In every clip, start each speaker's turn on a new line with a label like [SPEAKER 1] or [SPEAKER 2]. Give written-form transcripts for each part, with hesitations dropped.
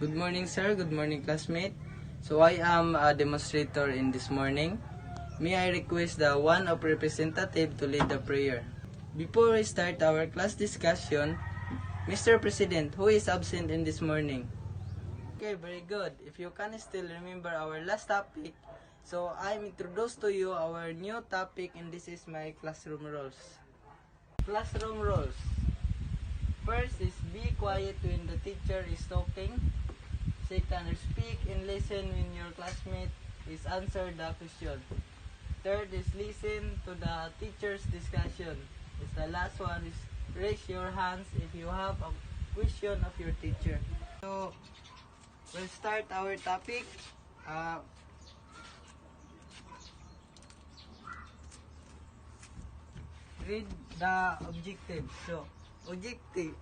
[SPEAKER 1] Good morning, sir. Good morning, classmate. So I am a demonstrator in this morning. May I request the one of representative to lead the prayer. Before we start our class discussion, Mr. President, who is absent in this morning? Okay, very good. If you can still remember our last topic, so I'm introduce to you our new topic, and this is my classroom rules. Classroom rules. First is be quiet when the teacher is talking. Second, speak and listen when your classmate is answer the question. Third is listen to the teacher's discussion. The last one is raise your hands if you have a question of your teacher. So, we'll start our topic. Read the objectives. So, objectives.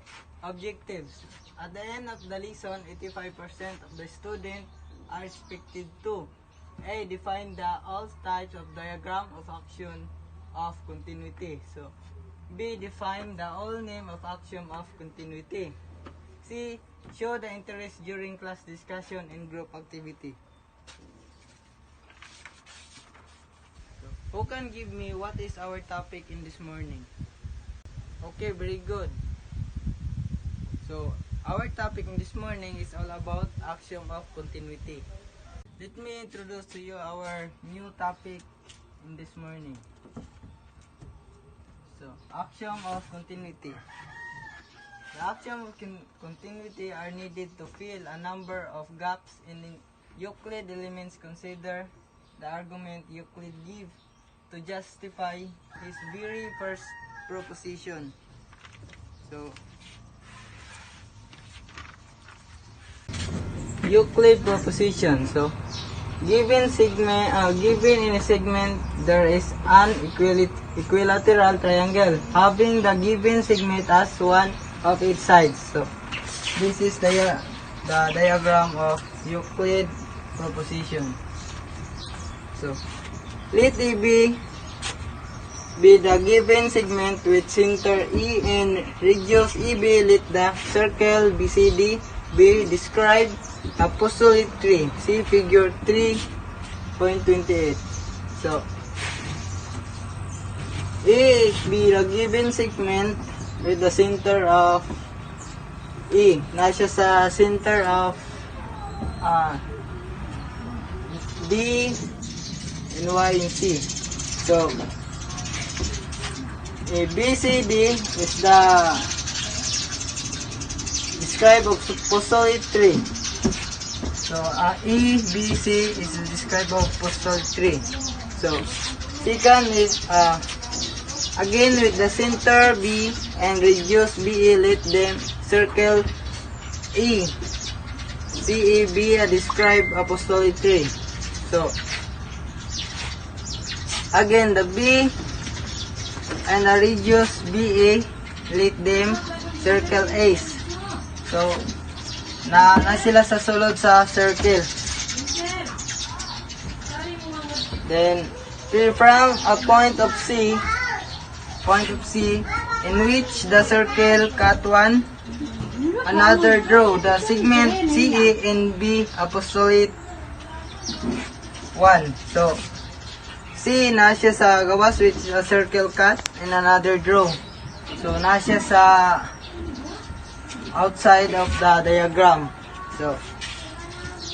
[SPEAKER 1] At the end of the lesson, 85% of the students are expected to A. Define the all types of diagram of action of continuity. So, B. Define the all name of axiom of continuity. C. Show the interest during class discussion and group activity. So, who can give me what is our topic in this morning? Okay, very good. So, our topic in this morning is all about axiom of continuity. Let me introduce to you our new topic in this morning. So, axiom of continuity. The axiom of continuity are needed to fill a number of gaps in Euclid elements. Consider the argument Euclid gave to justify his very first proposition. So, Euclid proposition. So, given in a segment there is an equilateral triangle having the given segment as one of its sides. So, this is the diagram of Euclid proposition. So, let A be the given segment with center E and radius EB. Let the circle BCD be described apostolate 3. See figure 3.28. So, A be the given segment with the center of E. Nasa sa center of D and Y and C. So, BCD is the describe of postulate 3. So, EBC is the describe of postulate 3. So, second is again with the center B and radius BE, let them circle E. CAB describe apostolate 3. So, again the B and the radius BA, let them circle A's. So, na sila sa sulod sa circle. Then, from a point of C in which the circle cut one another, draw the segment CA and B apostolate 1. So, C nasa sa gawas which is a circle cut and another draw. So, nasa sa outside of the diagram. So,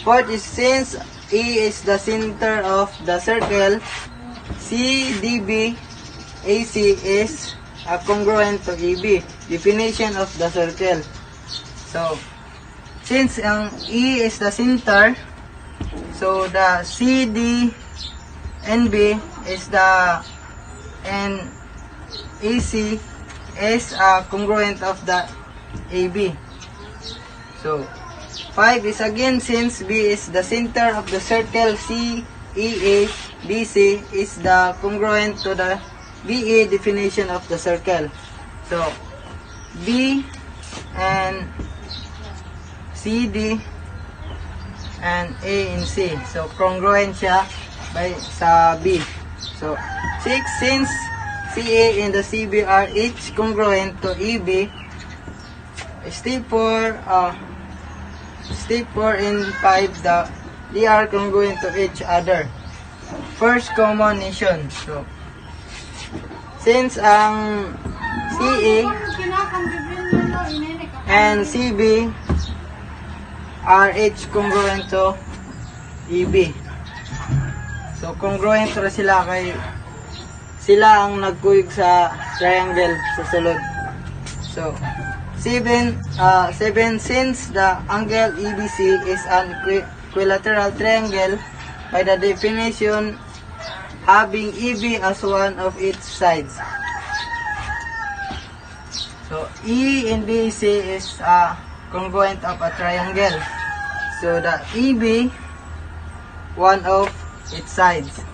[SPEAKER 1] fourth is since E is the center of the circle, CDB AC is congruent to EB. Definition of the circle. So, since ang E is the center, so the CD and B is the and AC is congruent of the AB. So, 5 is again since B is the center of the circle, CEA BC is the congruent to the BA definition of the circle. So, B and CD and A and C. So, congruent siya by sa B. So, 6 since CA and the CB are each congruent to EB. Step 4, step 4 and 5, they are congruent to each other. First combination. So, since ang CE and CB are each congruent to EB. So, congruent na sila kay sila ang nagkuyog sa triangle sa sulod. So, 7 since the angle EBC is an equilateral triangle by the definition having EB as one of its sides. So, E and BC is congruent of a triangle. So, the EB, one of its sides.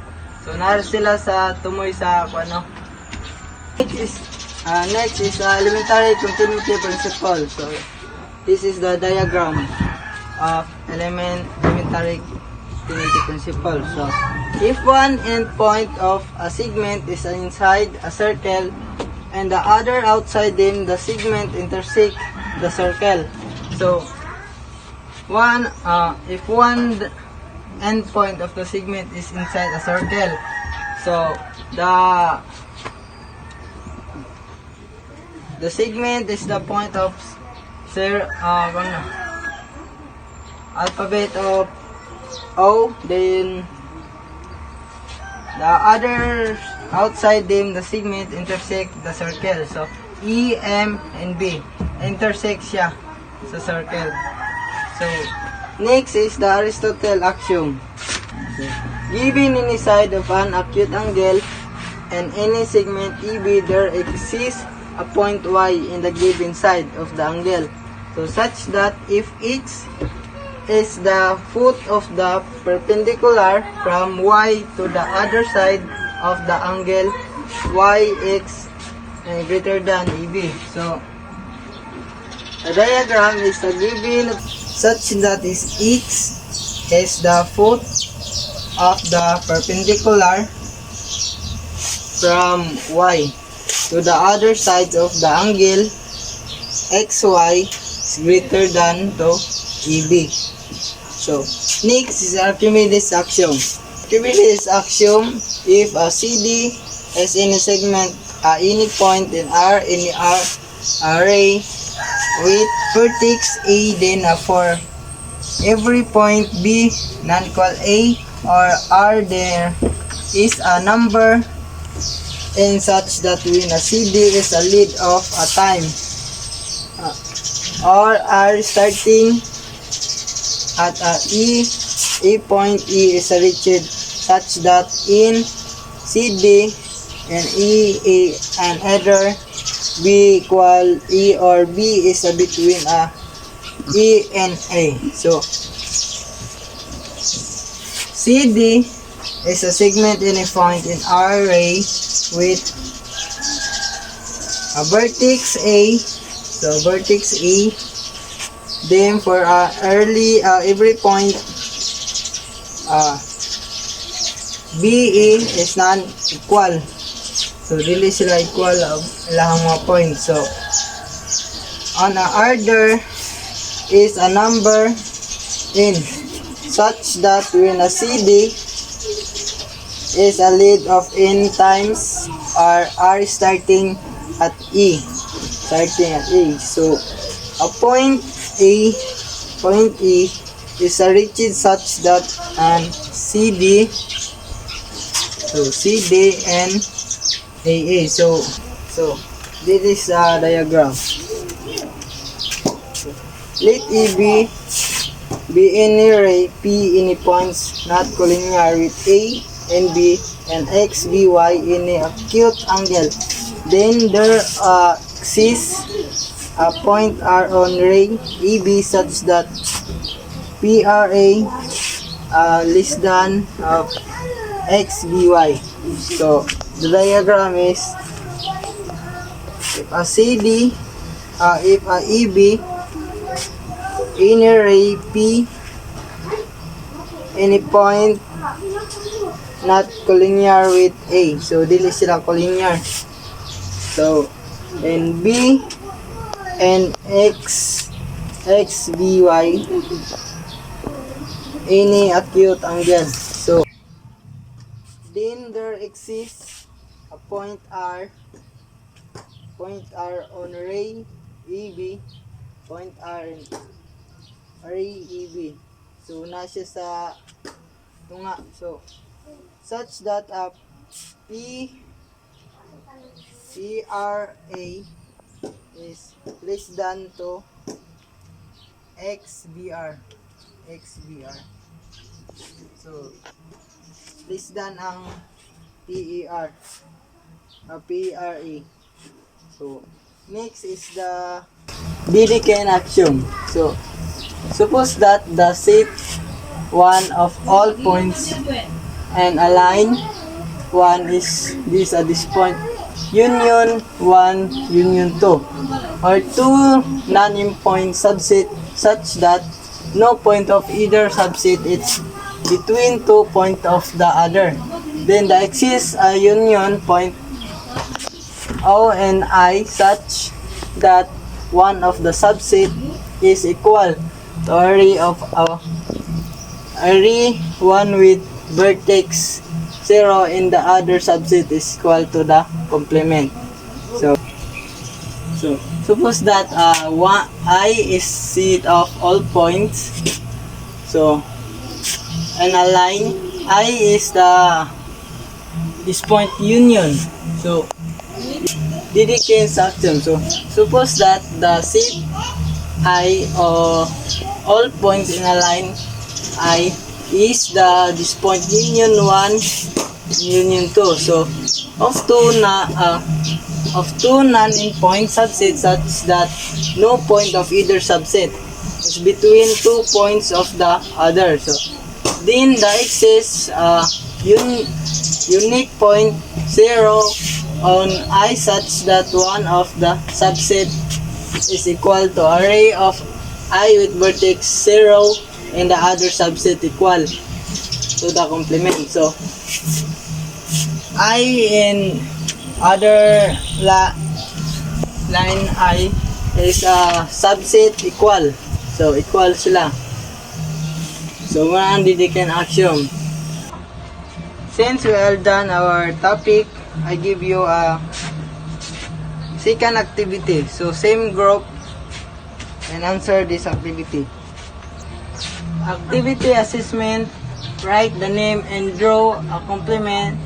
[SPEAKER 1] So, naroon sila sa tumoy sa ano. Next is elementary continuity principle. So, this is the diagram of elementary continuity principle. So, if one endpoint of a segment is inside a circle and the other outside them, the segment intersect the circle. So, if one endpoint of the segment is inside a circle, so the segment is the point of alphabet of O, then the other outside them, the segment intersect the circle. So, E, M, and B intersect siya sa circle. So, next is the Aristotle axiom. So, given any side of an acute angle and any segment EB, there exists a point Y in the given side of the angle. So, such that if X is the foot of the perpendicular from Y to the other side of the angle, YX greater than EB. So, the diagram is given such that is X is the foot of the perpendicular from Y to the other side of the angle, XY is greater than to EB. So, next is Archimedes axiom. Archimedes axiom, if a CD has any segment at any point in R in the R array with vertex A, then for every point B non-equal A or R, there is a number in such that when a CD is a lead of a time or R starting at a point E is reached such that in CD and E and header B equal E or B is between E and A. So, CD is a segment in a point in R array with a vertex A. So, vertex A. Then for every point BE is non-equal. So, dili sila equal of ilang mga points. So, on a order is a number in such that when a CD is a lead of n times R starting at E. So, a point E is reached such that an CD, so CD and AA. So this is a diagram. Let EB be any ray P any points not collinear with A and B and X, B, Y in an acute angle. Then there exists a point R on ray EB such that PRA less than of X, B, Y. So the diagram is if a CD, if a EB in a ray P any point not collinear with A. So dili sila collinear. So and B and X x, b, y, any acute angle. So, then there exists a point R on ray AB, point R and ray AB. So, nasa sa tunga. So, such that a PRA is less than to XBR. So, less than ang PRA. So, next is the Dedekind axiom. So, suppose that the set one of all points and a line 1 is this at this point, union 1, union 2, or two non-point subset such that no point of either subset is between 2 points of the other. Then there exists a union point O and I such that one of the subset is equal to array 1 with vertex 0 in the other subset is equal to the complement. So suppose that I is set of all points. So, and a line I is this point union. So, Dedekind axiom. So, suppose that the set I or all points in a line I is this point union 1, union 2. So, of two non-point subsets such that no point of either subset is between 2 points of the other. So, then the exists unique point 0 on I such that one of the subset is equal to array of I with vertex 0 and the other subset equal to the complement. So, I in other line I is a subset equal. So, equal sila. So, muna ang Dedekind axiom. Since we are done our topic, I give you a second activity. So, same group and answer this activity. Activity assessment, write the name and draw a complement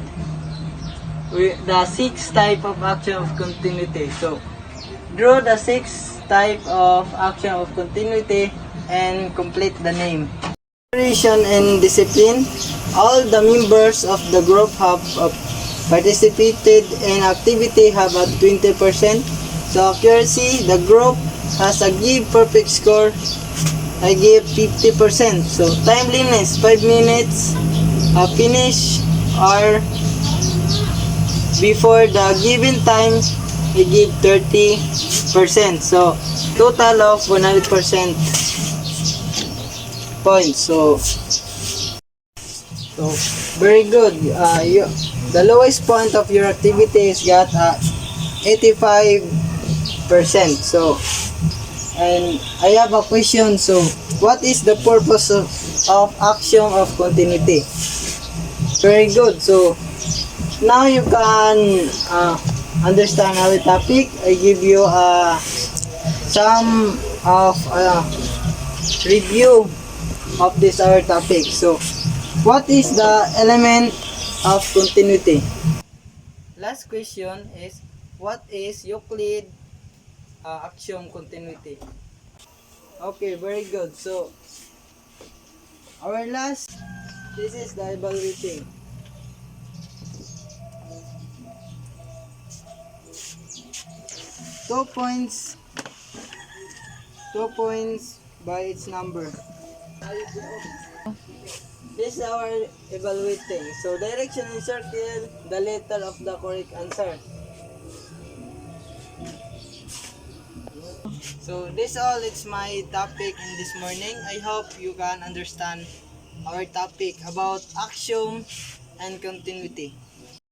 [SPEAKER 1] with the 6 type of action of continuity. So, draw the 6 type of action of continuity and complete the name. Cooperation and discipline. All the members of the group have participated in activity have at 20%. So, accuracy, the group has a give perfect score. I give 50%. So, timeliness, 5 minutes. Finish or before the given time, I give 30%. So, total of 100% points. So very good. The lowest point of your activity is got 85%. So, and I have a question. So, what is the purpose of action of continuity? Very good. So, now you can understand our topic. I give you some of review of this our topic. So, what is the element of continuity? Last question is, what is Euclid axiom continuity? Okay, very good. So, our last, this is the evaluating. 2 points by its number. This is our evaluating. So, direction in circle, the letter of the correct answer. So, this all it's my topic in this morning. I hope you can understand our topic about axiom and continuity.